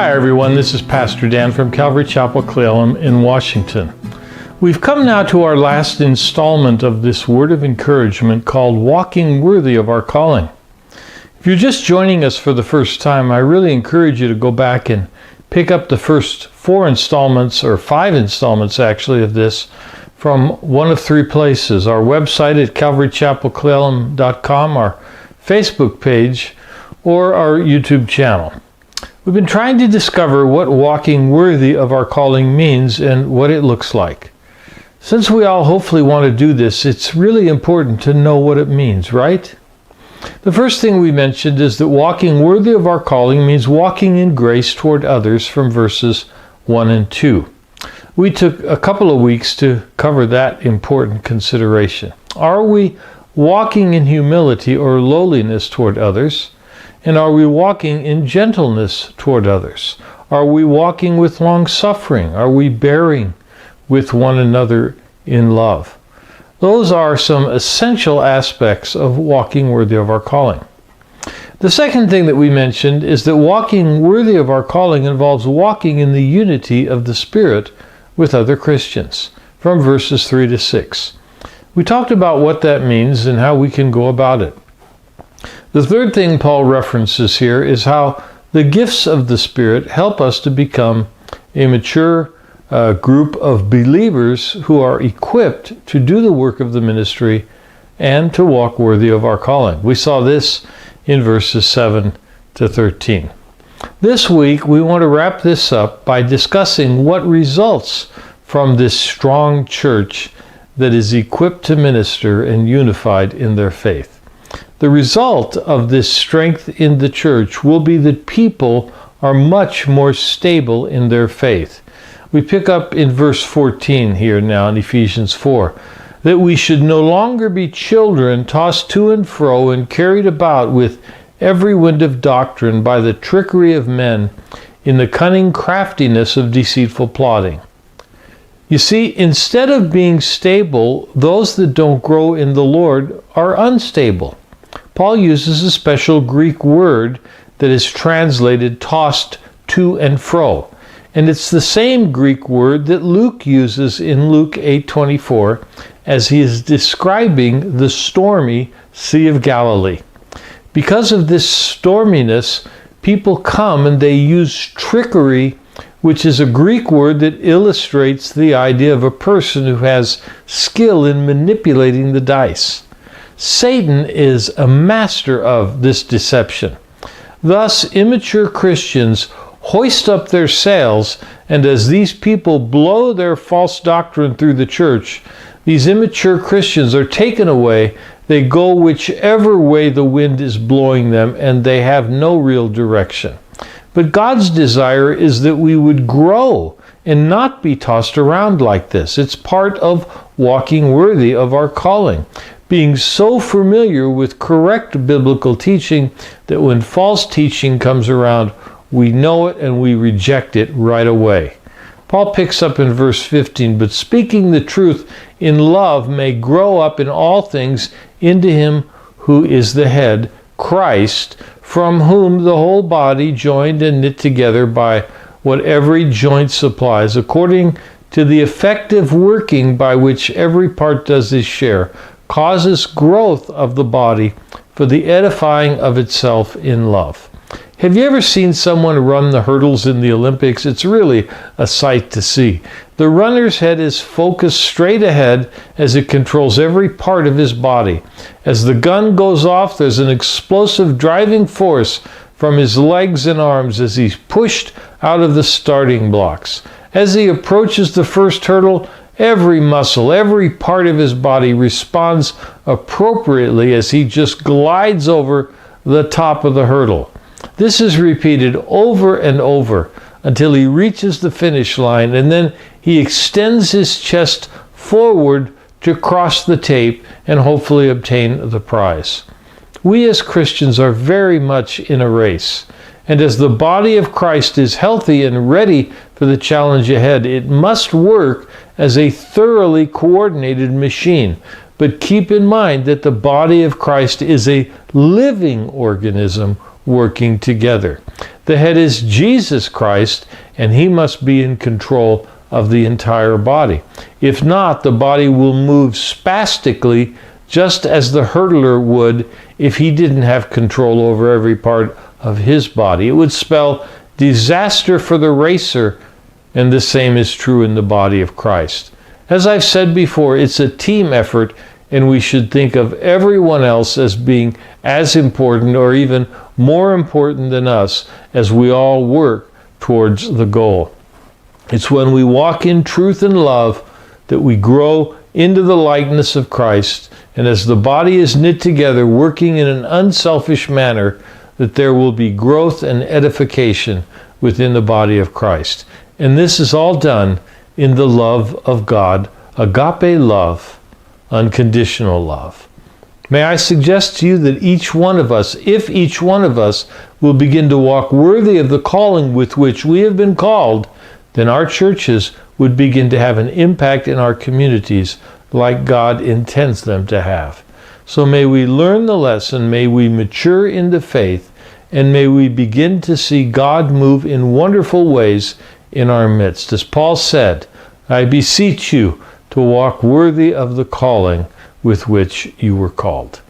Hi everyone, this is Pastor Dan from Calvary Chapel, Cle Elum in Washington. We've come now to our last installment of this word of encouragement called Walking Worthy of Our Calling. If you're just joining us for the first time, I really encourage you to go back and pick up the first 4 installments, or 5 installments actually, of this from one of 3 places: our website at calvarychapelcleelum.com, our Facebook page, or our YouTube channel. We've been trying to discover what walking worthy of our calling means and what it looks like. Since we all hopefully want to do this, it's really important to know what it means, right? The first thing we mentioned is that walking worthy of our calling means walking in grace toward others from verses 1 and 2. We took a couple of weeks to cover that important consideration. Are we walking in humility or lowliness toward others? And are we walking in gentleness toward others? Are we walking with long suffering? Are we bearing with one another in love? Those are some essential aspects of walking worthy of our calling. The second thing that we mentioned is that walking worthy of our calling involves walking in the unity of the Spirit with other Christians, from verses 3 to 6. We talked about what that means and how we can go about it. The third thing Paul references here is how the gifts of the Spirit help us to become a mature group of believers who are equipped to do the work of the ministry and to walk worthy of our calling. We saw this in verses 7 to 13. This week, we want to wrap this up by discussing what results from this strong church that is equipped to minister and unified in their faith. The result of this strength in the church will be that people are much more stable in their faith. We pick up in verse 14 here now in Ephesians 4, that we should no longer be children tossed to and fro and carried about with every wind of doctrine by the trickery of men in the cunning craftiness of deceitful plotting. You see, instead of being stable, those that don't grow in the Lord are unstable. Paul uses a special Greek word that is translated tossed to and fro. And it's the same Greek word that Luke uses in Luke 8:24 as he is describing the stormy Sea of Galilee. Because of this storminess, people come and they use trickery, which is a Greek word that illustrates the idea of a person who has skill in manipulating the dice. Satan is a master of this deception. Thus, immature Christians hoist up their sails, and as these people blow their false doctrine through the church, these immature Christians are taken away. They go whichever way the wind is blowing them, and they have no real direction. But God's desire is that we would grow and not be tossed around like this. It's part of walking worthy of our calling. Being so familiar with correct biblical teaching that when false teaching comes around, we know it and we reject it right away. Paul picks up in verse 15, but speaking the truth in love may grow up in all things into him who is the head, Christ, from whom the whole body, joined and knit together by what every joint supplies, according to the effective working by which every part does its share, causes growth of the body for the edifying of itself in love. Have you ever seen someone run the hurdles in the Olympics? It's really a sight to see. The runner's head is focused straight ahead as it controls every part of his body. As the gun goes off, there's an explosive driving force from his legs and arms as he's pushed out of the starting blocks. As he approaches the first hurdle, every muscle, every part of his body responds appropriately as he just glides over the top of the hurdle. This is repeated over and over until he reaches the finish line, and then he extends his chest forward to cross the tape and hopefully obtain the prize. We as Christians are very much in a race. And as the body of Christ is healthy and ready for the challenge ahead, it must work as a thoroughly coordinated machine. But keep in mind that the body of Christ is a living organism working together. The head is Jesus Christ, and he must be in control of the entire body. If not, the body will move spastically, just as the hurdler would if he didn't have control over every part of his body. It would spell disaster for the racer, and the same is true in the body of Christ. As I've said before, it's a team effort, and we should think of everyone else as being as important or even more important than us as we all work towards the goal. It's when we walk in truth and love that we grow into the likeness of Christ, and as the body is knit together, working in an unselfish manner, that there will be growth and edification within the body of Christ. And this is all done in the love of God, agape love, unconditional love. May I suggest to you that each one of us, if each one of us will begin to walk worthy of the calling with which we have been called, then our churches would begin to have an impact in our communities like God intends them to have. So may we learn the lesson, may we mature in the faith, and may we begin to see God move in wonderful ways in our midst. As Paul said, I beseech you to walk worthy of the calling with which you were called.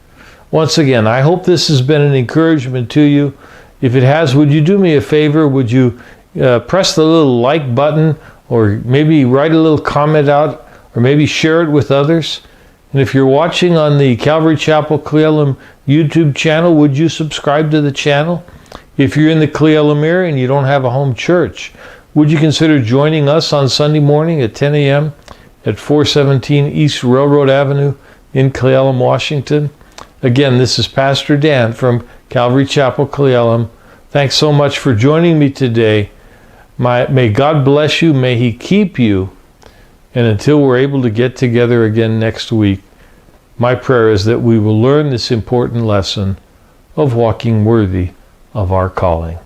Once again, I hope this has been an encouragement to you. If it has, would you do me a favor? Would you press the little like button, or maybe write a little comment out, or maybe share it with others? And if you're watching on the Calvary Chapel Cle Elum YouTube channel, would you subscribe to the channel? If you're in the Cle Elum area and you don't have a home church, would you consider joining us on Sunday morning at 10 a.m. at 417 East Railroad Avenue in Cle Elum, Washington? Again, this is Pastor Dan from Calvary Chapel Cle Elum. Thanks so much for joining me today. May God bless you. May he keep you. And until we're able to get together again next week, my prayer is that we will learn this important lesson of walking worthy of our calling.